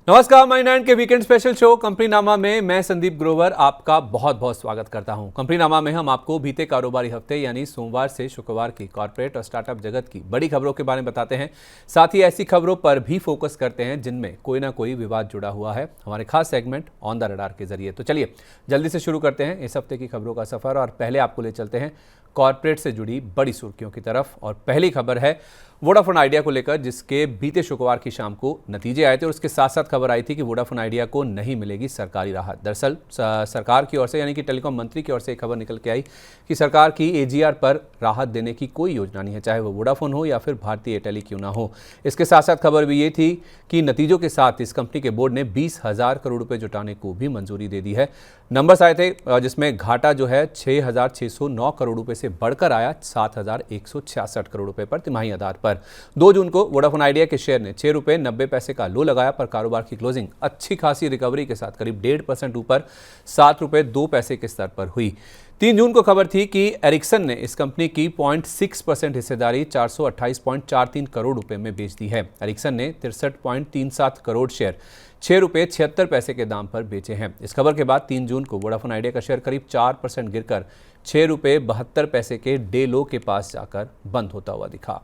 नमस्कार, माई नाइन के weekend special show company नामा में मैं संदीप ग्रोवर आपका बहुत बहुत स्वागत करता हूं। कंपनी नामा में हम आपको बीते कारोबारी हफ्ते यानी सोमवार से शुक्रवार की कॉर्पोरेट और स्टार्टअप जगत की बड़ी खबरों के बारे में बताते हैं। साथ ही ऐसी खबरों पर भी फोकस करते हैं जिनमें कोई ना कोई विवाद जुड़ा हुआ है, हमारे खास सेगमेंट ऑन द रडार के जरिए। तो चलिए जल्दी से शुरू करते हैं इस हफ्ते की खबरों का सफर और पहले आपको ले चलते हैं कॉर्पोरेट से जुड़ी बड़ी सुर्खियों की तरफ। और पहली खबर है वोडाफोन आइडिया को लेकर, जिसके बीते शुक्रवार की शाम को नतीजे आए थे और उसके साथ साथ खबर आई थी कि वोडाफोन आइडिया को नहीं मिलेगी सरकारी राहत। दरअसल सरकार की ओर से यानी कि टेलीकॉम मंत्री की ओर से एक खबर निकल के आई कि सरकार की एजीआर पर राहत देने की कोई योजना नहीं है, चाहे वो वोडाफोन हो या फिर भारतीय एयरटेल ही क्यों ना हो। इसके साथ साथ खबर भी ये थी कि नतीजों के साथ इस कंपनी के बोर्ड ने 20,000 करोड़ रुपए जुटाने को भी मंजूरी दे दी है। नंबर्स आए थे जिसमें घाटा जो है 6,609 करोड़ रुपए से बढ़कर आया 7,166 करोड़ रुपए पर तिमाही आधार पर। 2 जून को वोडाफोन आइडिया के शेयर ने 6 रुपए 90 पैसे का लो लगाया, पर कारोबार की क्लोजिंग अच्छी खासी रिकवरी के साथ करीब 1.5% ऊपर 7 रुपए 2 पैसे के स्तर पर हुई। 3 जून को खबर थी कि एरिक्सन ने इस कंपनी की 0.6% हिस्सेदारी 428.43 करोड़ रुपए में बेच दी है। एरिक्सन ने 63.37 करोड़ शेयर 6 रुपए 76 पैसे के दाम पर बेचे हैं। इस खबर के बाद 3 जून को वोडाफोन आइडिया का शेयर करीब 4% गिरकर 6 रुपए 72 पैसे के डे लो के पास जाकर बंद होता हुआ दिखा।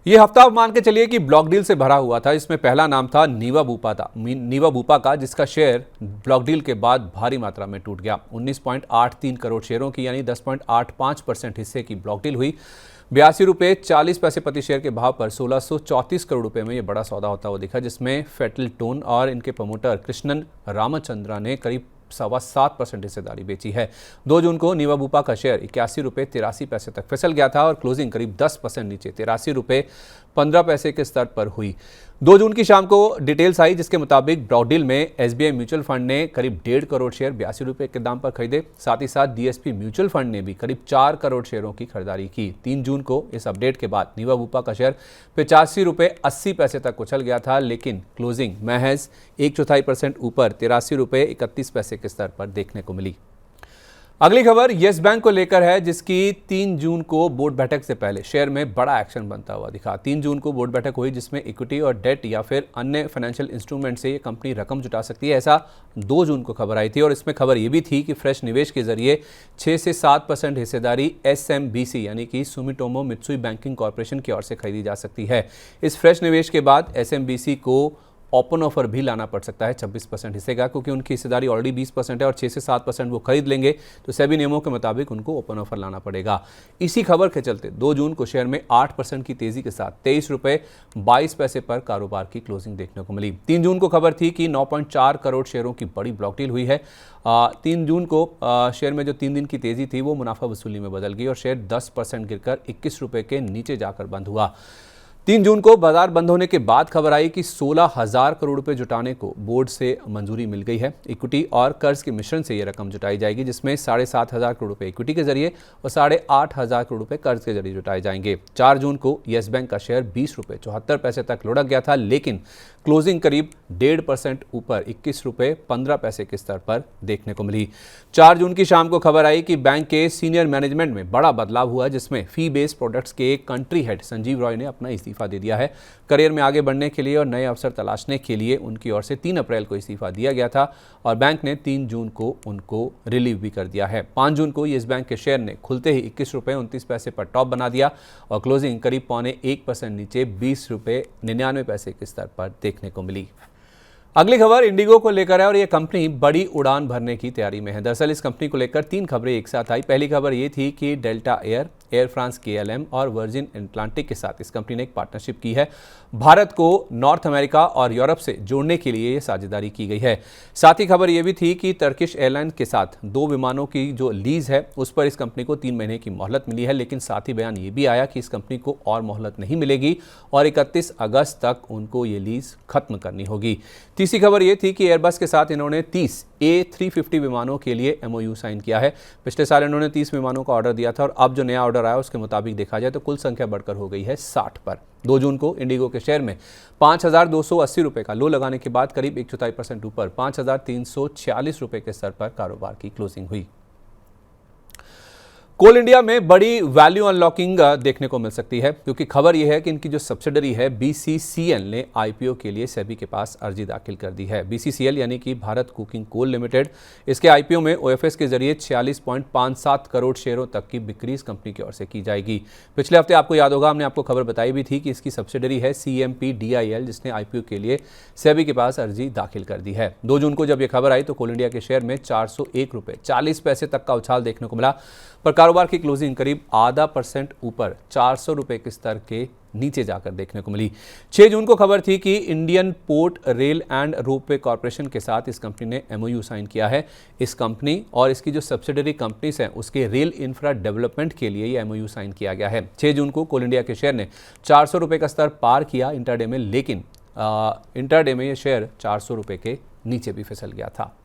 ये हफ्ता मान के चलिए कि ब्लॉक डील से भरा हुआ था। इसमें पहला नाम था नीवा बूपा का, जिसका शेयर ब्लॉक डील के बाद भारी मात्रा में टूट गया। 19.83 करोड़ शेयरों की यानी 10.85% हिस्से की ब्लॉक डील हुई। 82 रुपये 40 पैसे प्रति शेयर के भाव पर 1634 करोड़ रुपए में यह बड़ा सौदा होता हुआ दिखा, जिसमें फेटल टोन और इनके प्रमोटर कृष्णन रामचंद्रा ने करीब 7.25% हिस्सेदारी बेची है। 2 जून को नीवा बूपा का शेयर 81 रुपये 83 पैसे तक फिसल गया था और क्लोजिंग करीब 10% नीचे 83 रुपये 15 पैसे के स्तर पर हुई। 2 जून की शाम को डिटेल्स आई जिसके मुताबिक ब्लॉक डील में एसबीआई म्यूचुअल फंड ने करीब 1.5 करोड़ शेयर 82 रुपये के दाम पर खरीदे। साथ ही साथ डीएसपी म्यूचुअल फंड ने भी करीब 4 करोड़ शेयरों की खरीदारी की। 3 जून को इस अपडेट के बाद नीवा बूपा का शेयर 85 रुपये 80 पैसे तक उछल गया था, लेकिन क्लोजिंग महज 1/4% ऊपर 83 रुपये 31 पैसे के स्तर पर देखने को मिली। अगली खबर येस बैंक को लेकर है, जिसकी 3 जून को बोर्ड बैठक से पहले शेयर में बड़ा एक्शन बनता हुआ दिखा। 3 जून को बोर्ड बैठक हुई जिसमें इक्विटी और डेट या फिर अन्य फाइनेंशियल इंस्ट्रूमेंट से ये कंपनी रकम जुटा सकती है, ऐसा 2 जून को खबर आई थी। और इसमें खबर ये भी थी कि फ्रेश निवेश के जरिए 6 से 7% हिस्सेदारी एसएमबीसी यानी कि सुमिटोमो मित्सुई बैंकिंग कॉर्पोरेशन की ओर से खरीदी जा सकती है। इस फ्रेश निवेश के बाद एसएमबीसी को ओपन ऑफर भी लाना पड़ सकता है 26% हिस्से का, क्योंकि उनकी हिस्सेदारी ऑलरेडी 20% है और 6 से 7% वो खरीद लेंगे, तो सेबी नियमों के मुताबिक उनको ओपन ऑफर लाना पड़ेगा। इसी खबर के चलते 2 जून को शेयर में 8% की तेजी के साथ 23 रुपये 22 पैसे पर कारोबार की क्लोजिंग देखने को मिली। 3 जून को खबर थी कि 9.4 करोड़ शेयरों की बड़ी ब्लॉक डील हुई है। 3 जून को शेयर में जो 3 दिन की तेजी थी वो मुनाफा वसूली में बदल गई और शेयर 10% गिरकर 21 रुपये के नीचे जाकर बंद हुआ। 3 जून को बाजार बंद होने के बाद खबर आई कि 16,000 करोड़ रुपए जुटाने को बोर्ड से मंजूरी मिल गई है। इक्विटी और कर्ज के मिश्रण से यह रकम जुटाई जाएगी, जिसमें 7,500 करोड़ रुपए इक्विटी के जरिए और 8,500 करोड़ रुपए कर्ज के जरिए जुटाए जाएंगे। 4 जून को येस बैंक का शेयर 20 रुपये 74 पैसे तक लुढ़क गया था, लेकिन क्लोजिंग करीब 1.5% ऊपर 21 रुपये 15 पैसे के स्तर पर देखने को मिली। 4 जून की शाम को खबर आई कि बैंक के सीनियर मैनेजमेंट में बड़ा बदलाव हुआ, जिसमें फी बेस्ड प्रोडक्ट्स के कंट्री हेड संजीव रॉय ने अपना इस्तीफा दे दिया है। करियर में आगे बढ़ने के लिए और नए अवसर तलाशने के लिए उनकी ओर से 3 अप्रैल को इस्तीफा दिया गया था और बैंक ने 3 जून को उनको रिलीव भी कर दिया है। 5 जून को येस बैंक के शेयर ने खुलते ही 21 रुपये 29 पैसे पर टॉप बना दिया और क्लोजिंग करीब 0.25% नीचे 20 रुपये 99 पैसे के स्तर पर देखने को मिली। अगली खबर इंडिगो को लेकर है और यह कंपनी बड़ी उड़ान भरने की तैयारी में है। दरअसल इस कंपनी को लेकर 3 खबरें एक साथ आई। पहली खबर ये थी कि delta air, air France KLM और वर्जिन अटलांटिक के साथ इस कंपनी ने एक पार्टनरशिप की है। भारत को नॉर्थ अमेरिका और यूरोप से जोड़ने के लिए ये साझेदारी की गई है। साथ ही खबर ये भी थी कि टर्किश एयरलाइन के साथ 2 विमानों की जो लीज है उस पर इस कंपनी को 3 महीने की मोहलत मिली है, लेकिन साथ ही बयान ये भी आया कि इस कंपनी को और मोहलत नहीं मिलेगी और 31 अगस्त तक उनको ये लीज खत्म करनी होगी। तीसरी खबर ये थी कि एयरबस के साथ इन्होंने 30 A350 विमानों के लिए MOU साइन किया है। पिछले साल इन्होंने 30 विमानों का ऑर्डर दिया था और अब जो नया ऑर्डर आया उसके मुताबिक देखा जाए तो कुल संख्या बढ़कर हो गई है 60 पर। 2 जून को इंडिगो के शेयर में 5,280 रुपये का लो लगाने के बाद करीब 1/4% ऊपर 5,346 रुपये के स्तर पर कारोबार की क्लोजिंग हुई। कोल इंडिया में बड़ी वैल्यू अनलॉकिंग देखने को मिल सकती है, क्योंकि खबर यह है कि इनकी जो सब्सिडरी है BCCL ने आईपीओ के लिए सेबी के पास अर्जी दाखिल कर दी है। BCCL यानी कि भारत कुकिंग कोल लिमिटेड, इसके आईपीओ में ओएफएस के जरिए 46.57 करोड़ शेयरों तक की बिक्री इस कंपनी की ओर से की जाएगी। पिछले हफ्ते आपको याद होगा, हमने आपको खबर बताई भी थी कि इसकी सब्सिडरी है CMPDIL, जिसने आईपीओ के लिए सेबी के पास अर्जी दाखिल कर दी है। 2 जून को जब यह खबर आई तो कोल इंडिया के शेयर में 401 रुपये 40 पैसे तक का उछाल देखने को मिला, पर कारोबार की क्लोजिंग करीब आधा % ऊपर 400 रुपये के स्तर के नीचे जाकर देखने को मिली। 6 जून को खबर थी कि Indian port rail and ropeway corporation के साथ इस कंपनी ने MOU साइन किया है। इस कंपनी और इसकी जो सब्सिडरी कंपनीज हैं उसके रेल इंफ्रा डेवलपमेंट के लिए ये MOU साइन किया गया है। 6 जून को कोल इंडिया के शेयर ने 400 रुपये का स्तर पार किया इंटरडे में, लेकिन इंटरडे में ये शेयर 400 रुपये के नीचे भी फिसल गया था।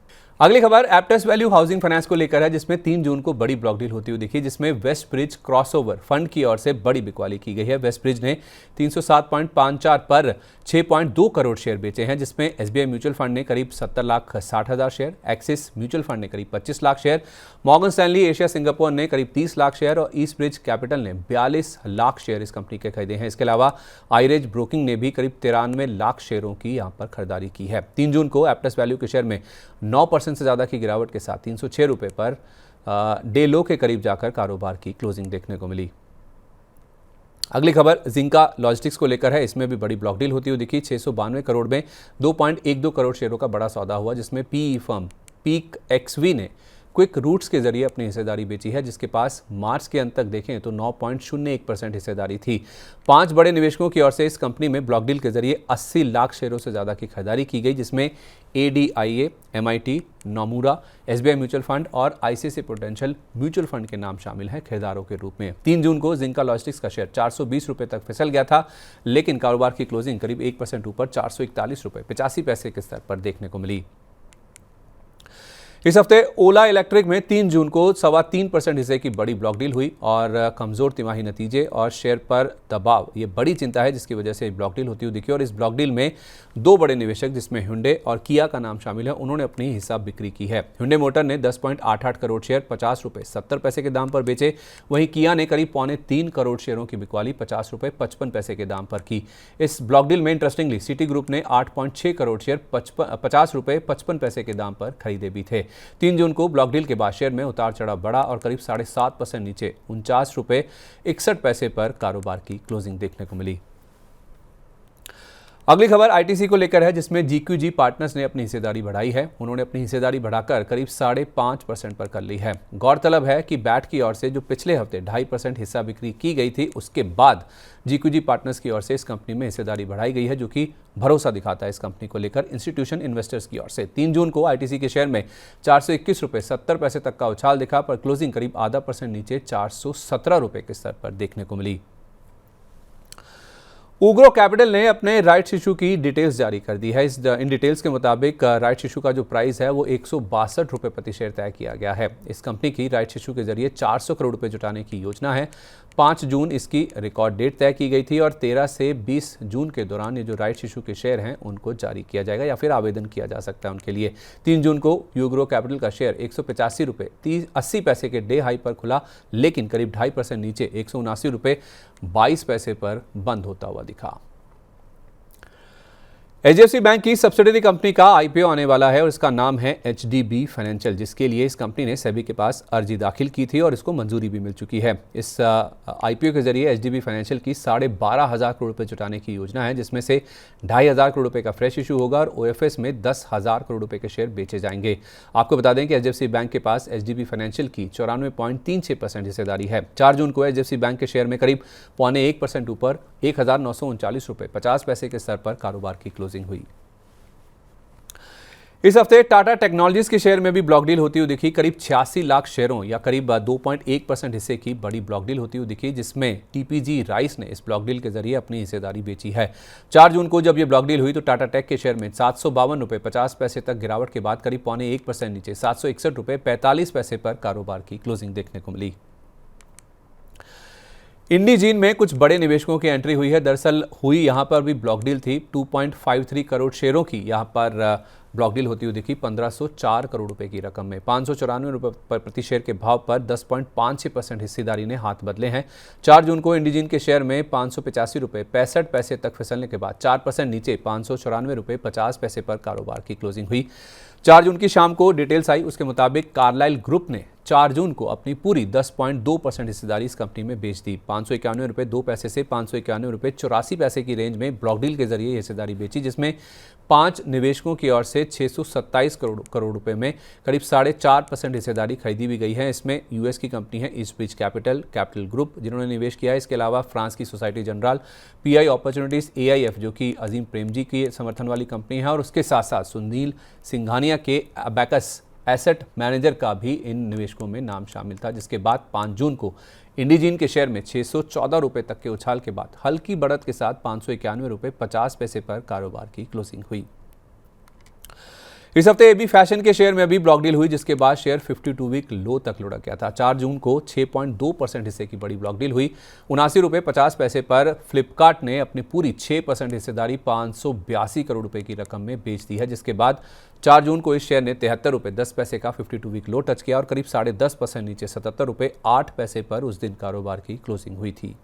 अगली खबर एप्टेस वैल्यू हाउसिंग फाइनेंस को लेकर है, जिसमें 3 जून को बड़ी ब्लॉक डील होती हुई दिखी, जिसमें वेस्ट ब्रिज क्रॉसओवर फंड की ओर से बड़ी बिकवाली की गई है। वेस्ट ब्रिज ने 307.54 पर 6.2 करोड़ शेयर बेचे हैं, जिसमें SBI म्यूचुअल फंड ने करीब 70,60,000 शेयर, एक्सिस म्यूचुअल फंड ने करीब 25 lakh share, Morgan Stanley Asia Singapore ने करीब 30 लाख शेयर और ईस्ट ब्रिज कैपिटल ने 42 लाख शेयर इस कंपनी के खरीदे हैं। इसके अलावा आईरेज ब्रोकिंग ने भी करीब 93 लाख शेयरों की यहां पर खरीदारी की है। 3 जून को एप्टेस वैल्यू के शेयर में 9% से ज्यादा की गिरावट के साथ 306 रुपये पर डे लो के करीब जाकर कारोबार की क्लोजिंग देखने को मिली। अगली खबर जिंका लॉजिस्टिक्स को लेकर है, इसमें भी बड़ी ब्लॉक डील होती हुई दिखी। 692 करोड़ में 2.12 करोड़ शेयरों का बड़ा सौदा हुआ, जिसमें PE फर्म पीक XV ने क्विक रूट्स के जरिए अपनी हिस्सेदारी बेची है, जिसके पास मार्च के अंत तक देखें तो 9.01% हिस्सेदारी थी। 5 बड़े निवेशकों की ओर से इस कंपनी में ब्लॉक डील के जरिए 80 लाख शेयरों से ज्यादा की खरीदारी की गई, जिसमें ADIA, MIT, Nomura, SBI mutual fund और ICICI प्रूडेंशियल म्यूचुअल फंड के नाम शामिल हैं खरीदारों के रूप में। 3 जून को जिंका लॉजिस्टिक्स का शेयर 420 रुपये तक फिसल गया था, लेकिन कारोबार की क्लोजिंग करीब 1% ऊपर 441 रुपये 85 पैसे के स्तर पर देखने को मिली। इस हफ्ते ओला इलेक्ट्रिक में 3 जून को 3.25% हिस्से की बड़ी ब्लॉक डील हुई और कमजोर तिमाही नतीजे और शेयर पर दबाव ये बड़ी चिंता है, जिसकी वजह से ब्लॉक डील होती हुई दिखी। और इस ब्लॉक डील में 2 बड़े निवेशक, जिसमें hyundai और किया का नाम शामिल है, उन्होंने अपनी हिस्सा बिक्री की है। hyundai मोटर ने 10.88 करोड़ शेयर 50 रुपये 70 पैसे के दाम पर बेचे, वहीं किया ने करीब 3.25 करोड़ शेयरों की बिकवाली 50 रुपये 55 पैसे के दाम पर की। इस ब्लॉक डील में इंटरेस्टिंगली सिटी ग्रुप ने 8.6 करोड़ शेयर 50 रुपये 55 पैसे के दाम पर खरीदे भी थे। 3 जून को ब्लॉक डील के बाद शेयर में उतार चढ़ाव बढ़ा और करीब 7.5% नीचे 49 रुपये 61 पैसे पर कारोबार की क्लोजिंग देखने को मिली। अगली खबर ITC को लेकर है, जिसमें GQG पार्टनर्स ने अपनी हिस्सेदारी बढ़ाई है। उन्होंने अपनी हिस्सेदारी बढ़ाकर करीब 5.5% पर कर ली है। गौरतलब है कि बैट की ओर से जो पिछले हफ्ते 2.5% हिस्सा बिक्री की गई थी, उसके बाद GQG पार्टनर्स की ओर से इस कंपनी में हिस्सेदारी बढ़ाई गई है, जो कि भरोसा दिखाता है इस कंपनी को लेकर इंस्टीट्यूशन इन्वेस्टर्स की ओर से। 3 जून को ITC के शेयर में 421 रुपये 70 पैसे तक का उछाल दिखा, पर क्लोजिंग करीब आधा % नीचे 417 रुपये के स्तर पर देखने को मिली। उग्रो कैपिटल ने अपने राइट्स इशू की डिटेल्स जारी कर दी है। इन डिटेल्स के मुताबिक राइट्स इशू का जो प्राइस है वो 162 रुपये प्रति शेयर तय किया गया है। इस कंपनी की राइट्स इशू के जरिए 400 करोड़ रुपए जुटाने की योजना है। 5 जून इसकी रिकॉर्ड डेट तय की गई थी और 13 से 20 जून के दौरान ये जो राइट्स इशू के शेयर हैं उनको जारी किया जाएगा या फिर आवेदन किया जा सकता है उनके लिए। 3 जून को यूग्रो कैपिटल का शेयर 185 रुपये 80 पैसे के डे हाई पर खुला, लेकिन करीब 2.5% नीचे 179 रुपये 22 पैसे पर बंद होता हुआ दिखा। HDFC बैंक की सब्सिडरी कंपनी का IPO आने वाला है और इसका नाम है HDB फाइनेंशियल, जिसके लिए इस कंपनी ने सेबी के पास अर्जी दाखिल की थी और इसको मंजूरी भी मिल चुकी है। इस IPO के जरिए HDB फाइनेंशियल की 12,500 करोड़ रुपए जुटाने की योजना है, जिसमें से 2,500 करोड़ रुपए का फ्रेश इशू होगा और OFS में 10,000 करोड़ रुपए के शेयर बेचे जाएंगे। आपको बता दें कि HDFC बैंक के पास HDB फाइनेंशियल की 94.36% हिस्सेदारी है। 4 जून को HDFC बैंक के शेयर में करीब 0.25% ऊपर 1,939 रुपये 50 पैसे के स्तर पर कारोबार की क्लोजिंग हुई। इस हफ्ते टाटा टेक्नोलॉजीज के शेयर में भी ब्लॉक डील होती हुई दिखी। करीब 86 लाख शेयरों या करीब 2.1% हिस्से की बड़ी ब्लॉक डील होती हुई दिखी, जिसमें TPG राइस ने इस ब्लॉक डील के जरिए अपनी हिस्सेदारी बेची है। 4 जून को जब यह ब्लॉक डील हुई तो टाटा टेक के शेयर में 752 रुपये 50 पैसे तक गिरावट के बाद करीब 0.1% नीचे 761 रुपये 45 पैसे पर कारोबार की क्लोजिंग देखने को मिली। इंडीजीन में कुछ बड़े निवेशकों की एंट्री हुई है। दरअसल हुई यहां पर भी ब्लॉक डील थी। 2.53 करोड़ शेयरों की यहां पर ब्लॉक डील होती हुई दिखी 1504 करोड़ रुपए की रकम में। 594 रुपए पर प्रति शेयर के भाव पर 10.56% हिस्सेदारी ने हाथ बदले हैं। 4 जून को इंडिजीन के शेयर में 585 रुपए 65 पैसे तक फिसलने के बाद 4% नीचे 594 रुपए 50 पैसे पर कारोबार की क्लोजिंग हुई। 4 जून की शाम को डिटेल्स आई, उसके मुताबिक कार्लाइल ग्रुप ने 4 जून को अपनी पूरी 10.2% हिस्सेदारी इस कंपनी में बेच दी। 591 रुपए 2 पैसे से 591 रुपए 84 पैसे की रेंज में ब्लॉक डील के जरिए हिस्सेदारी बेची, जिसमें 5 निवेशकों की ओर से 627 करोड़ रुपए में करीब 4.5% हिस्सेदारी खरीदी भी गई है। इसमें यूएस की कंपनी है ईस्ट ब्रिज कैपिटल ग्रुप, जिन्होंने निवेश किया है। इसके अलावा फ्रांस की society general, pi opportunities, AIF जो कि अजीम प्रेमजी की समर्थन वाली कंपनी है, और उसके साथ साथ सुनील सिंघानिया के अबैकस एसेट मैनेजर का भी इन निवेशकों में नाम शामिल था। जिसके बाद 5 जून को इंडिजीन के शेयर में 614 रुपए तक के उछाल के बाद हल्की बढ़त के साथ 591 रुपए 50 पैसे पर कारोबार की क्लोजिंग हुई। इस हफ्ते एबी फैशन के शेयर में भी ब्लॉक डील हुई, जिसके बाद शेयर 52 वीक लो तक लुढ़क गया था। 4 जून को 6.2% हिस्से की बड़ी ब्लॉक डील हुई। 79 रुपए 50 पैसे पर फ्लिपकार्ट ने अपनी पूरी 6% हिस्सेदारी 582 करोड़ रुपए की रकम में बेच दी है। जिसके बाद 4 जून को इस शेयर ने 73 रुपए 10 पैसे का 52 वीक लो टच किया और करीब 10.5% नीचे 77 रुपए 8 पैसे पर उस दिन कारोबार की क्लोजिंग हुई थी।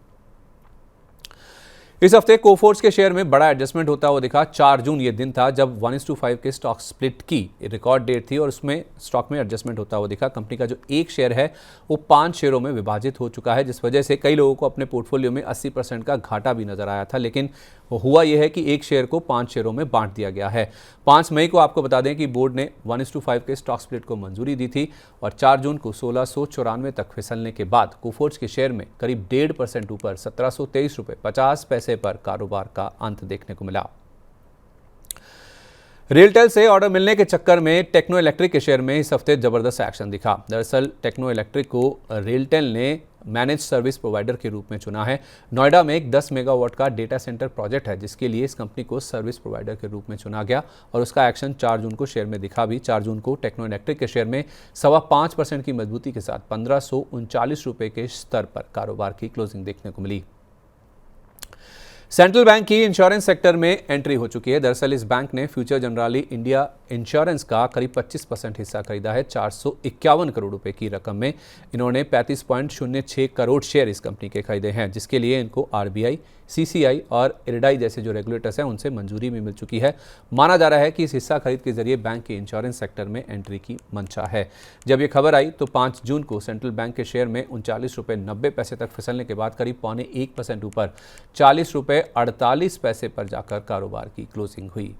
इस हफ्ते कोफोर्ज के शेयर में बड़ा एडजस्टमेंट होता हुआ दिखा। 4 जून ये दिन था जब 1:5 के स्टॉक स्प्लिट की रिकॉर्ड डेट थी और उसमें स्टॉक में एडजस्टमेंट होता हुआ दिखा। कंपनी का जो एक शेयर है वो 5 शेयरों में विभाजित हो चुका है, जिस वजह से कई लोगों को अपने पोर्टफोलियो में 80% का घाटा भी नजर आया था। लेकिन हुआ यह है कि एक शेयर को 5 शेयरों में बांट दिया गया है। 5 मई को आपको बता दें कि बोर्ड ने 1:5 के स्टॉक स्प्लिट को मंजूरी दी थी और 4 जून को 1694 तक फिसलने के बाद कोफोर्ज के शेयर में करीब 1.5% ऊपर 1723 रुपए 50 पैसे पर कारोबार का अंत देखने को मिला। रेलटेल से ऑर्डर मिलने के चक्कर में टेक्नो इलेक्ट्रिक के शेयर में इस हफ्ते जबरदस्त एक्शन दिखा। दरअसल टेक्नो इलेक्ट्रिक को रेलटेल ने मैनेज सर्विस प्रोवाइडर के रूप में चुना है। नोएडा में एक 10 मेगावाट का डेटा सेंटर प्रोजेक्ट है, जिसके लिए इस कंपनी को सर्विस प्रोवाइडर के रूप में चुना गया और उसका एक्शन 4 जून को शेयर में दिखा भी। 4 जून को टेक्नो इलेक्ट्रिक के शेयर में 5.25% की मजबूती के साथ 1539 रुपए के स्तर पर कारोबार की क्लोजिंग देखने को मिली। सेंट्रल बैंक की इंश्योरेंस सेक्टर में एंट्री हो चुकी है। दरअसल इस बैंक ने फ्यूचर जनरली इंडिया इंश्योरेंस का करीब 25% हिस्सा खरीदा है। 451 करोड़ रुपए की रकम में इन्होंने 35.06 करोड़ शेयर इस कंपनी के खरीदे हैं, जिसके लिए इनको आरबीआई, सीसीआई और इरडाई जैसे जो रेगुलेटर्स हैं उनसे मंजूरी भी मिल चुकी है। माना जा रहा है कि इस हिस्सा खरीद के जरिए बैंक के इंश्योरेंस सेक्टर में एंट्री की मंशा है। जब ये खबर आई तो 5 जून को सेंट्रल बैंक के शेयर में 39 रुपए 90 पैसे तक फिसलने के बाद करीब 0.25% ऊपर 40 रुपए 48 पैसे पर जाकर कारोबार की क्लोजिंग हुई।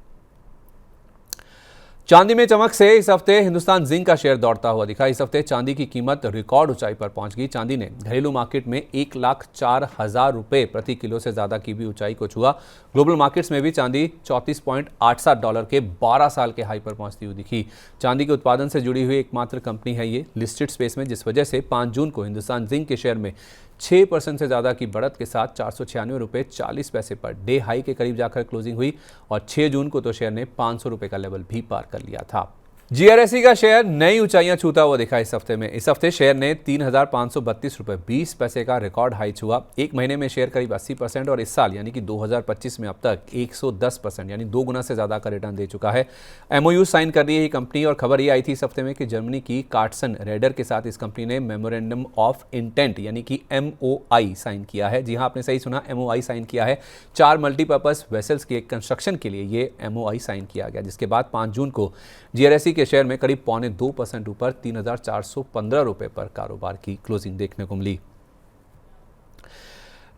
चांदी में चमक से इस हफ्ते हिंदुस्तान जिंक का शेयर दौड़ता हुआ दिखा। इस हफ्ते चांदी की कीमत रिकॉर्ड ऊंचाई पर पहुंच गई। चांदी ने घरेलू मार्केट में 1,04,000 रुपए प्रति किलो से ज्यादा की भी ऊंचाई को छुआ। ग्लोबल मार्केट्स में भी चांदी $34.87 के 12 साल के हाई पर पहुंचती हुई दिखी। चांदी के उत्पादन से जुड़ी हुई एकमात्र कंपनी है ये लिस्टेड स्पेस में, जिस वजह से 5 जून को हिंदुस्तान जिंक के शेयर में 6% से ज्यादा की बढ़त के साथ 496 रुपए 40 पैसे पर डे हाई के करीब जाकर क्लोजिंग हुई और 6 जून को तो शेयर ने 500 रुपए का लेवल भी पार कर लिया था। जीआरएसई का शेयर नई ऊंचाइयां छूता हुआ दिखा इस हफ्ते में। इस हफ्ते शेयर ने 3,532 रुपए 20 पैसे का रिकॉर्ड हाई छुआ। एक महीने में शेयर करीब 80% और इस साल यानी कि 2025 में अब तक 110% यानी 2 गुना से ज्यादा का रिटर्न दे चुका है। एमओयू साइन कर रही है ये कंपनी और खबर ये आई थी इस हफ्ते में कि जर्मनी की कार्टसन रेडर के साथ इस कंपनी ने मेमोरेंडम ऑफ इंटेंट यानी कि एमओआई साइन किया है। जी हाँ, आपने सही सुना, एमओआई साइन किया है। 4 मल्टीपर्पज वेसल्स के कंस्ट्रक्शन के लिए ये एमओआई साइन किया गया, जिसके बाद 5 जून को जीआरएसई के शेयर में करीब 0.25% ऊपर 3,415 रुपए पर कारोबार की क्लोजिंग देखने को मिली।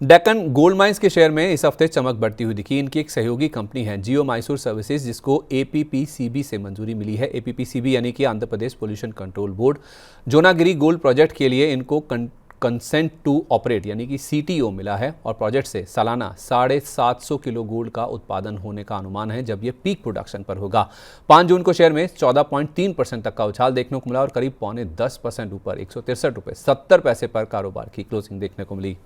डेक्कन गोल्ड माइंस के शेयर में इस हफ्ते चमक बढ़ती हुई दिखी। इनकी एक सहयोगी कंपनी है जियो माइसूर सर्विसेज, जिसको एपीपीसीबी से मंजूरी मिली है। एपीपीसीबी यानी कि Andhra Pradesh pollution control board. Jonnagiri gold project के लिए इनको कंसेंट टू ऑपरेट यानी कि सीटीओ मिला है और प्रोजेक्ट से सालाना 750 किलो गोल्ड का उत्पादन होने का अनुमान है जब यह पीक प्रोडक्शन पर होगा। 5 जून को शेयर में 14.3% तक का उछाल देखने को मिला और करीब 0.10% ऊपर 163 रुपए 70 पैसे पर कारोबार की क्लोजिंग देखने को मिली।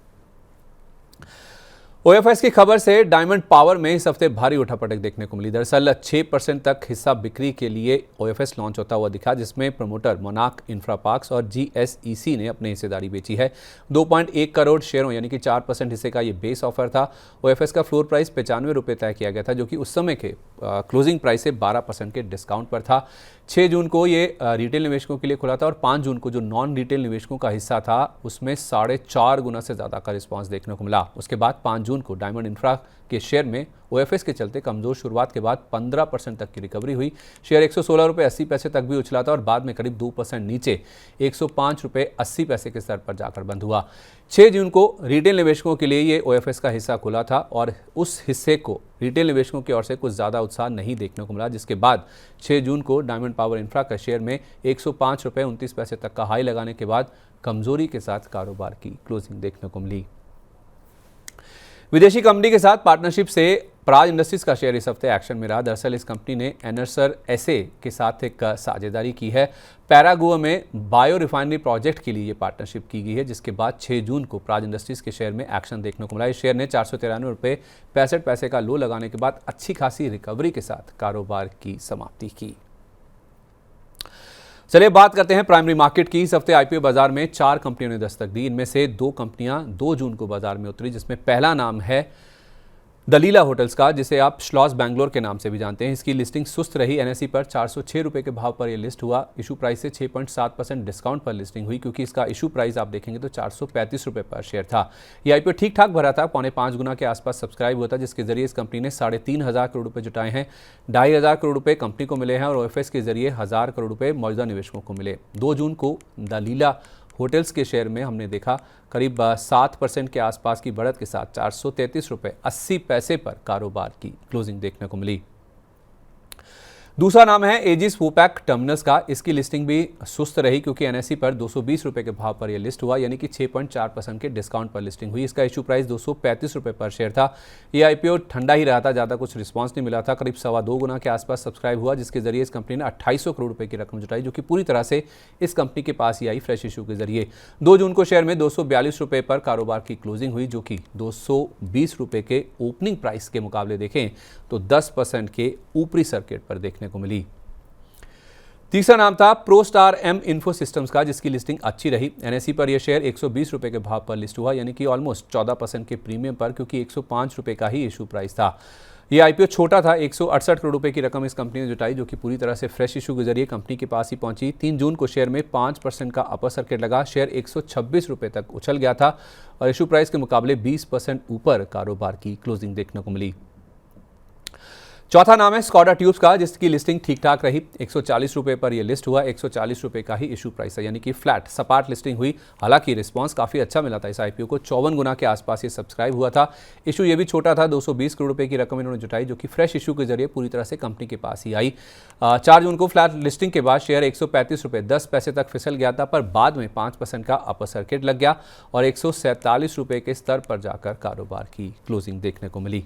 ओएफएस की खबर से डायमंड पावर में इस हफ्ते भारी उठापटक देखने को मिली। दरअसल 6% तक हिस्सा बिक्री के लिए ओएफएस लॉन्च होता हुआ दिखा, जिसमें प्रमोटर मोनार्क इंफ्रा पार्क्स और जीएसईसी ने अपनी हिस्सेदारी बेची है। 2.1 करोड़ शेयरों यानी कि 4% हिस्से का ये बेस ऑफर था। ओएफएस का फ्लोर प्राइस 95 रुपये तय किया गया था, जो कि उस समय के क्लोजिंग प्राइस से 12% के डिस्काउंट पर था। 6 जून को ये रिटेल निवेशकों के लिए खुला था और 5 जून को जो नॉन रिटेल निवेशकों का हिस्सा था उसमें 4.5 गुना से ज़्यादा का रिस्पांस देखने को मिला। उसके बाद 5 जून को डायमंड इंफ्रा के शेयर में ओएफएस के चलते कमजोर शुरुआत के बाद 15% तक की रिकवरी हुई। शेयर 116 रुपये 80 पैसे तक भी उछला था और बाद में करीब 2% नीचे 105 रुपये 80 पैसे के स्तर पर जाकर बंद हुआ। 6 जून को रिटेल निवेशकों के लिए ये ओएफएस का हिस्सा खुला था और उस हिस्से को रिटेल निवेशकों की ओर से कुछ ज़्यादा उत्साह नहीं देखने को मिला, जिसके बाद 6 जून को डायमंड पावर इंफ्रा का शेयर में 105 रुपये 29 पैसे तक का हाई लगाने के बाद कमजोरी के साथ कारोबार की क्लोजिंग देखने को मिली। विदेशी कंपनी के साथ पार्टनरशिप से प्राज इंडस्ट्रीज का शेयर इस हफ्ते एक्शन में रहा। दरअसल इस कंपनी ने एनर्सर एसए के साथ एक साझेदारी की है। पैरागुआ में बायो रिफाइनरी प्रोजेक्ट के लिए ये पार्टनरशिप की गई है, जिसके बाद 6 जून को प्राज इंडस्ट्रीज के शेयर में एक्शन देखने को मिला। इस शेयर ने 493 रुपये 65 पैसे का लो लगाने के बाद अच्छी खासी रिकवरी के साथ कारोबार की समाप्ति की। चलिए बात करते हैं प्राइमरी मार्केट की। इस हफ्ते आईपीओ बाजार में 4 कंपनियों ने दस्तक दी। इनमें से 2 कंपनियां 2 जून को बाजार में उतरी, जिसमें पहला नाम है दलीला होटल्स का, जिसे आप श्लॉस बैंगलोर के नाम से भी जानते हैं। इसकी लिस्टिंग सुस्त रही। एनएसई पर 406 रुपये के भाव पर यह लिस्ट हुआ। इशू प्राइस से 6.7% डिस्काउंट पर लिस्टिंग हुई, क्योंकि इसका इशू प्राइस आप देखेंगे तो 435 रुपये पर शेयर था। यह आईपीओ ठीक ठाक भरा था, 4.25 गुना के आसपास सब्सक्राइब हुआ था, जिसके जरिए इस कंपनी ने 3,500 करोड़ रुपये जुटाए हैं। 2,500 करोड़ रुपये कंपनी को मिले हैं और ओएफएस के जरिए 1,000 करोड़ रुपये मौजूदा निवेशकों को मिले। 2 जून को दलीला होटल्स के शेयर में हमने देखा करीब 7% के आसपास की बढ़त के साथ 433 रुपये 80 पैसे पर कारोबार की क्लोजिंग देखने को मिली। दूसरा नाम है एजिस वोपैक टर्मिनल्स का। इसकी लिस्टिंग भी सुस्त रही, क्योंकि एनएसई पर 220 रुपये के भाव पर यह लिस्ट हुआ, यानी कि 6.4% के डिस्काउंट पर लिस्टिंग हुई। इसका इशू प्राइस 235 रुपये पर शेयर था। यह आईपीओ ठंडा ही रहा था, ज़्यादा कुछ रिस्पांस नहीं मिला था। करीब 2.25 गुना के आसपास सब्सक्राइब हुआ, जिसके जरिए इस कंपनी ने 2,800 करोड़ रुपये की रकम जुटाई, जो कि पूरी तरह से इस कंपनी के पास ही आई फ्रेश इशू के जरिए। 2 जून को शेयर में 242 रुपये पर कारोबार की क्लोजिंग हुई, जो कि 220 रुपये के ओपनिंग प्राइस के मुकाबले देखें तो 10% के ऊपरी सर्किट पर देखने को मिली। तीसरा नाम था प्रोस्टार एम इन्फो सिस्टम्स का, जिसकी लिस्टिंग अच्छी रही। एनएसई पर यह शेयर 120 रुपये के भाव पर लिस्ट हुआ, यानी कि ऑलमोस्ट 14% के प्रीमियम पर, क्योंकि 105 रुपये का ही इशू प्राइस था। यह आईपीओ छोटा था। 168 करोड़ रुपए की रकम इस कंपनी ने जुटाई, जो कि पूरी तरह से फ्रेश इशू के जरिए कंपनी के पास ही पहुंची। 3 जून को शेयर में 5% का अपर सर्किट लगा। शेयर 126 रुपये तक उछल गया था और इशू प्राइस के मुकाबले 20% ऊपर कारोबार की क्लोजिंग देखने को मिली। चौथा नाम है स्कॉडा ट्यूब्स का, जिसकी लिस्टिंग ठीक ठाक रही। 140 रुपये पर यह लिस्ट हुआ। 140 रुपये का ही इशू प्राइस है, यानी कि फ्लैट सपाट लिस्टिंग हुई। हालांकि रिस्पांस काफ़ी अच्छा मिला था इस आईपीओ को। 54 गुना के आसपास ये सब्सक्राइब हुआ था। इशू ये भी छोटा था। 220 करोड़ रुपये की रकम इन्होंने जुटाई, जो कि फ्रेश इशू के जरिए पूरी तरह से कंपनी के पास ही आई। 4 जून को फ्लैट लिस्टिंग के बाद शेयर 135 रुपये 10 पैसे तक फिसल गया था, पर बाद में 5% का अपर सर्किट लग गया और 147 रुपये के स्तर पर जाकर कारोबार की क्लोजिंग देखने को मिली।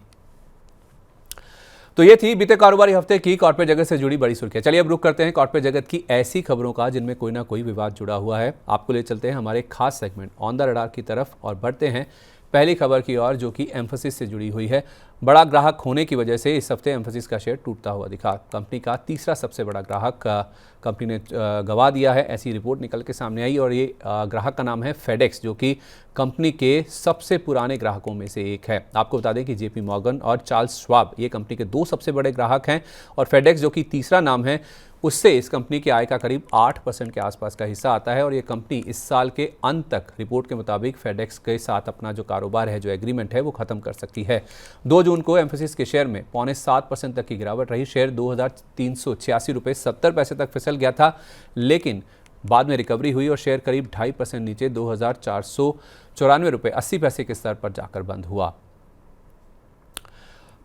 तो ये थी बीते कारोबारी हफ्ते की कॉर्पोरेट जगत से जुड़ी बड़ी सुर्खियां। चलिए अब रुक करते हैं कॉर्पोरेट जगत की ऐसी खबरों का जिनमें कोई ना कोई विवाद जुड़ा हुआ है। आपको ले चलते हैं हमारे खास सेगमेंट ऑन द रडार की तरफ और बढ़ते हैं पहली खबर की ओर, जो कि एम्फोसिस से जुड़ी हुई है। बड़ा ग्राहक होने की वजह से इस हफ्ते एम्फोसिस का शेयर टूटता हुआ दिखा। कंपनी का तीसरा सबसे बड़ा ग्राहक कंपनी ने गंवा दिया है, ऐसी रिपोर्ट निकल के सामने आई। और ये ग्राहक का नाम है फेडेक्स, जो कि कंपनी के सबसे पुराने ग्राहकों में से एक है। आपको बता दें कि जेपी मॉर्गन और चार्ल्स श्वाब ये कंपनी के 2 सबसे बड़े ग्राहक हैं और फेडेक्स, जो कि तीसरा नाम है, उससे इस कंपनी के आय का करीब 8% के आसपास का हिस्सा आता है। और ये कंपनी इस साल के अंत तक रिपोर्ट के मुताबिक फेडेक्स के साथ अपना जो कारोबार है, जो एग्रीमेंट है, वो खत्म कर सकती है। 2 जून को एम्फोसिस के शेयर में 6.25% तक की गिरावट रही। शेयर 2,386 रुपये 70 पैसे तक फिसल गया था, लेकिन बाद में रिकवरी हुई और शेयर करीब 2.5% नीचे 2,494 रुपये 80 पैसे के स्तर पर जाकर बंद हुआ।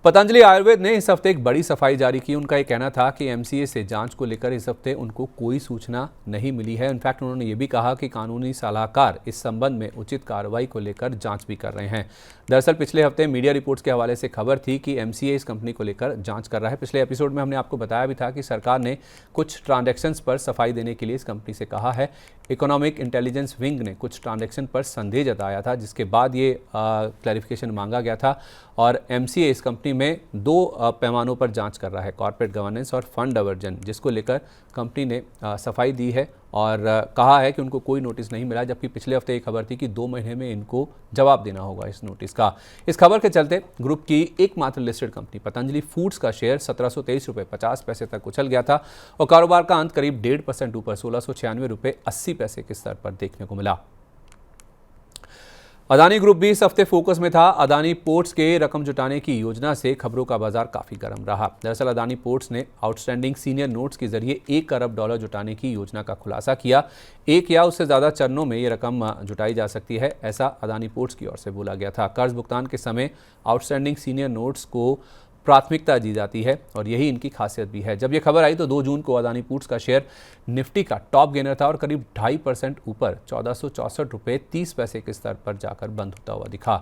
पतंजलि आयुर्वेद ने इस हफ्ते एक बड़ी सफाई जारी की। उनका ये कहना था कि एमसीए से जांच को लेकर इस हफ्ते उनको कोई सूचना नहीं मिली है। इनफैक्ट उन्होंने ये भी कहा कि कानूनी सलाहकार इस संबंध में उचित कार्रवाई को लेकर जांच भी कर रहे हैं। दरअसल पिछले हफ्ते मीडिया रिपोर्ट्स के हवाले से खबर थी कि एमसीए इस कंपनी को लेकर जांच कर रहा है। पिछले एपिसोड में हमने आपको बताया भी था कि सरकार ने कुछ ट्रांजैक्शंस पर सफाई देने के लिए इस कंपनी से कहा है। इकोनॉमिक इंटेलिजेंस विंग ने कुछ ट्रांजैक्शन पर संदेह जताया था, जिसके बाद ये क्लैरिफिकेशन मांगा गया था। और एमसीए इस कंपनी में दो पैमानों पर जांच कर रहा है, कॉर्पोरेट गवर्नेंस और फंड डाइवर्जन, जिसको लेकर कंपनी ने सफाई दी है और कहा है कि उनको कोई नोटिस नहीं मिला। जबकि पिछले हफ्ते एक खबर थी कि 2 महीने में इनको जवाब देना होगा इस नोटिस का। इस खबर के चलते ग्रुप की एकमात्र लिस्टेड कंपनी पतंजलि फूड्स का शेयर 1723 रुपये 50 पैसे तक उछल गया था और कारोबार का अंत करीब 1.5% ऊपर 1696 रुपये 80 पैसे के स्तर पर देखने को मिला। अदानी ग्रुप भी इस हफ्ते फोकस में था। अदानी पोर्ट्स के रकम जुटाने की योजना से खबरों का बाजार काफी गर्म रहा। दरअसल अदानी पोर्ट्स ने आउटस्टैंडिंग सीनियर नोट्स के जरिए $1 अरब जुटाने की योजना का खुलासा किया। एक या उससे ज्यादा चरणों में ये रकम जुटाई जा सकती है, ऐसा अदानी पोर्ट्स की ओर से बोला गया था। कर्ज भुगतान के समय आउटस्टैंडिंग सीनियर नोट्स को प्राथमिकता दी जाती है और यही इनकी खासियत भी है। जब ये खबर आई तो 2 जून को अदानी पोर्ट्स का शेयर निफ्टी का टॉप गेनर था और करीब 2.5% ऊपर 1464 रुपये 30 पैसे के स्तर पर जाकर बंद होता हुआ दिखा।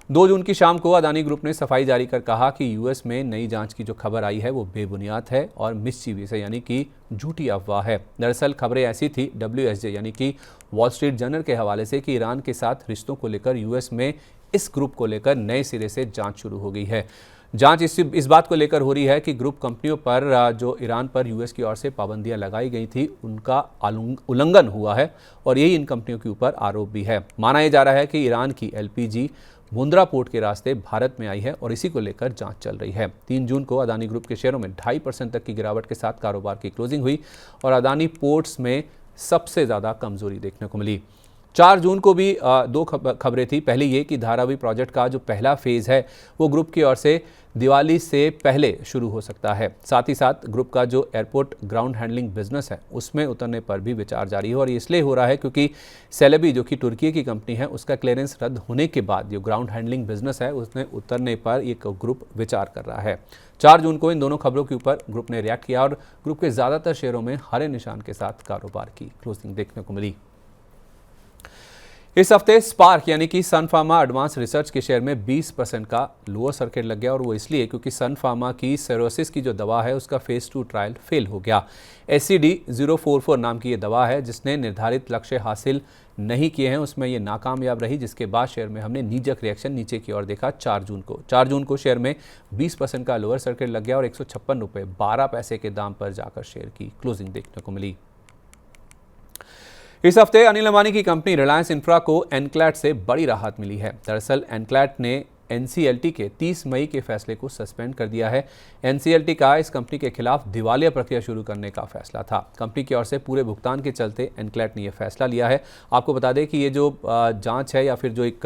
2 जून की शाम को अदानी ग्रुप ने सफाई जारी कर कहा कि यूएस में नई जांच की जो खबर आई है वो बेबुनियाद है और मिस्चीवियस है, यानी कि झूठी अफवाह है। दरअसल खबरें ऐसी थी WSJ यानी कि वॉल स्ट्रीट जर्नल के हवाले से कि ईरान के साथ रिश्तों को लेकर यूएस में इस ग्रुप को लेकर नए सिरे से जांच शुरू हो गई है। जांच इस बात को लेकर हो रही है कि ग्रुप कंपनियों पर जो ईरान पर यूएस की ओर से पाबंदियां लगाई गई थी उनका उल्लंघन हुआ है और यही इन कंपनियों के ऊपर आरोप भी है। माना यह जा रहा है कि ईरान की LPG मुंद्रा पोर्ट के रास्ते भारत में आई है और इसी को लेकर जांच चल रही है। 3 जून को अदानी ग्रुप के शेयरों में 2.5% तक की गिरावट के साथ कारोबार की क्लोजिंग हुई और अदानी पोर्ट्स में सबसे ज़्यादा कमजोरी देखने को मिली। 4 जून को भी 2 खबरें थी। पहली ये कि धारावी प्रोजेक्ट का जो पहला फेज़ है वो ग्रुप की ओर से दिवाली से पहले शुरू हो सकता है। साथ ही साथ ग्रुप का जो एयरपोर्ट ग्राउंड हैंडलिंग बिजनेस है उसमें उतरने पर भी विचार जारी है और इसलिए हो रहा है क्योंकि सेलेबी जो कि तुर्की की कंपनी है उसका क्लियरेंस रद्द होने के बाद जो ग्राउंड हैंडलिंग बिजनेस है उसने उतरने पर एक ग्रुप विचार कर रहा है। 4 जून को इन दोनों खबरों के ऊपर ग्रुप ने रिएक्ट किया और ग्रुप के ज़्यादातर शेयरों में हरे निशान के साथ कारोबार की क्लोजिंग देखने को मिली। इस हफ्ते स्पार्क यानी कि सन फार्मा एडवांस रिसर्च के शेयर में 20% का लोअर सर्किट लग गया और वो इसलिए क्योंकि सन फार्मा की सेरोसिस की जो दवा है उसका फेज 2 ट्रायल फेल हो गया। SCD-044 नाम की ये दवा है जिसने निर्धारित लक्ष्य हासिल नहीं किए हैं, उसमें ये नाकामयाब रही, जिसके बाद शेयर में हमने नीजक रिएक्शन नीचे की ओर देखा। 4 जून को शेयर में 20% का लोअर सर्किट लग गया और 156 रुपये 12 पैसे के दाम पर जाकर शेयर की क्लोजिंग देखने को मिली। इस हफ्ते अनिल अंबानी की कंपनी रिलायंस इंफ्रा को एनक्लैट से बड़ी राहत मिली है। दरअसल एनक्लैट ने NCLT के 30 मई के फैसले को सस्पेंड कर दिया है। NCLT का इस कंपनी के खिलाफ दिवालिया प्रक्रिया शुरू करने का फैसला था। कंपनी की ओर से पूरे भुगतान के चलते एनक्लैट ने यह फैसला लिया है। आपको बता दें कि ये जो जांच है या फिर जो एक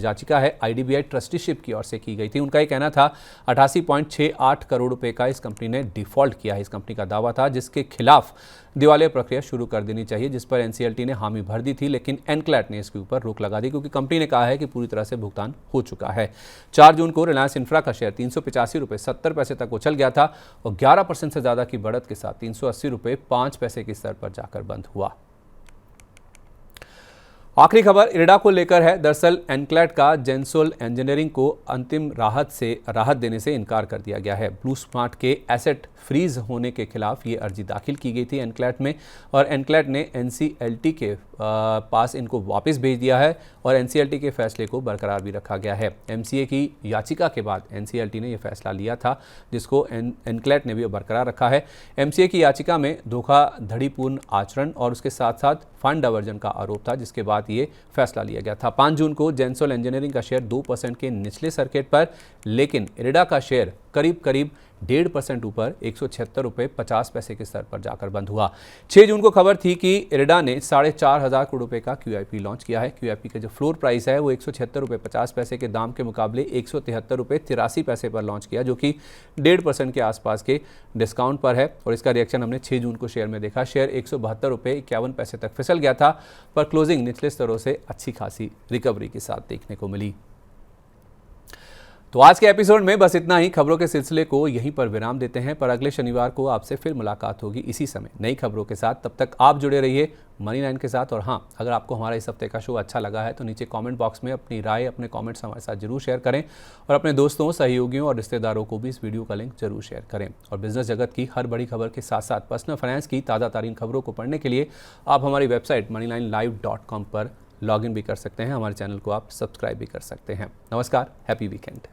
याचिका है IDBI ट्रस्टीशिप की ओर से की गई थी। उनका ये कहना था 88.68 करोड़ रुपए का इस कंपनी ने डिफॉल्ट किया है। इस कंपनी का दावा था जिसके खिलाफ दिवालिया प्रक्रिया शुरू कर देनी चाहिए, जिस पर NCLT ने हामी भर दी थी, लेकिन एनक्लैट ने इसके ऊपर रोक लगा दी क्योंकि कंपनी ने कहा है कि पूरी तरह से भुगतान हो चुका है। 4 जून को रिलायंस इंफ्रा का शेयर 385 रुपये 70 पैसे तक उछल गया था और 11% से ज्यादा की बढ़त के साथ 380 रुपये 5 पैसे के स्तर पर जाकर बंद हुआ। आखिरी खबर इरेडा को लेकर है। दरअसल एनक्लैट का जेंसोल इंजीनियरिंग को अंतिम राहत देने से इनकार कर दिया गया है। ब्लू स्मार्ट के एसेट फ्रीज होने के खिलाफ ये अर्जी दाखिल की गई थी एनक्लैट में और एनक्लैट ने NCLT के पास इनको वापस भेज दिया है और NCLT के फैसले को बरकरार भी रखा गया है। MCA की याचिका के बाद NCLT ने यह फैसला लिया था जिसको एनक्लैट ने भी बरकरार रखा है। MCA की याचिका में धोखाधड़ीपूर्ण आचरण और उसके साथ साथ फंड डाइवर्जन का आरोप था, जिसके बाद ये फैसला लिया गया था। 5 जून को जेंसोल इंजीनियरिंग का शेयर 2% के निचले सर्किट पर, लेकिन इरेडा का शेयर करीब 1.5% ऊपर 176 रुपये 50 पैसे के स्तर पर जाकर बंद हुआ। 6 जून को खबर थी कि इरेडा ने 4,500 करोड़ रुपए का QIP लॉन्च किया है। QIP का जो फ्लोर प्राइस है वो 176 रुपये 50 पैसे के दाम के मुकाबले 173 रुपये 83 पैसे पर लॉन्च किया, जो कि 1.5% के आसपास के डिस्काउंट पर है और इसका रिएक्शन हमने 6 जून को शेयर में देखा। शेयर 172 रुपये 51 पैसे तक फिसल गया था, पर क्लोजिंग निचले स्तरों से अच्छी खासी रिकवरी के साथ देखने को मिली। तो आज के एपिसोड में बस इतना ही। खबरों के सिलसिले को यहीं पर विराम देते हैं, पर अगले शनिवार को आपसे फिर मुलाकात होगी इसी समय नई खबरों के साथ। तब तक आप जुड़े रहिए मनी लाइन के साथ। और हाँ, अगर आपको हमारा इस हफ्ते का शो अच्छा लगा है तो नीचे कमेंट बॉक्स में अपनी राय, अपने कमेंट्स हमारे साथ जरूर शेयर करें और अपने दोस्तों, सहयोगियों और रिश्तेदारों को भी इस वीडियो का लिंक जरूर शेयर करें। और बिजनेस जगत की हर बड़ी खबर के साथ साथ पर्सनल फाइनेंस की ताज़ा तरीन खबरों को पढ़ने के लिए आप हमारी वेबसाइट moneylinelive.com पर लॉगिन भी कर सकते हैं। हमारे चैनल को आप सब्सक्राइब भी कर सकते हैं। नमस्कार, हैप्पी वीकेंड।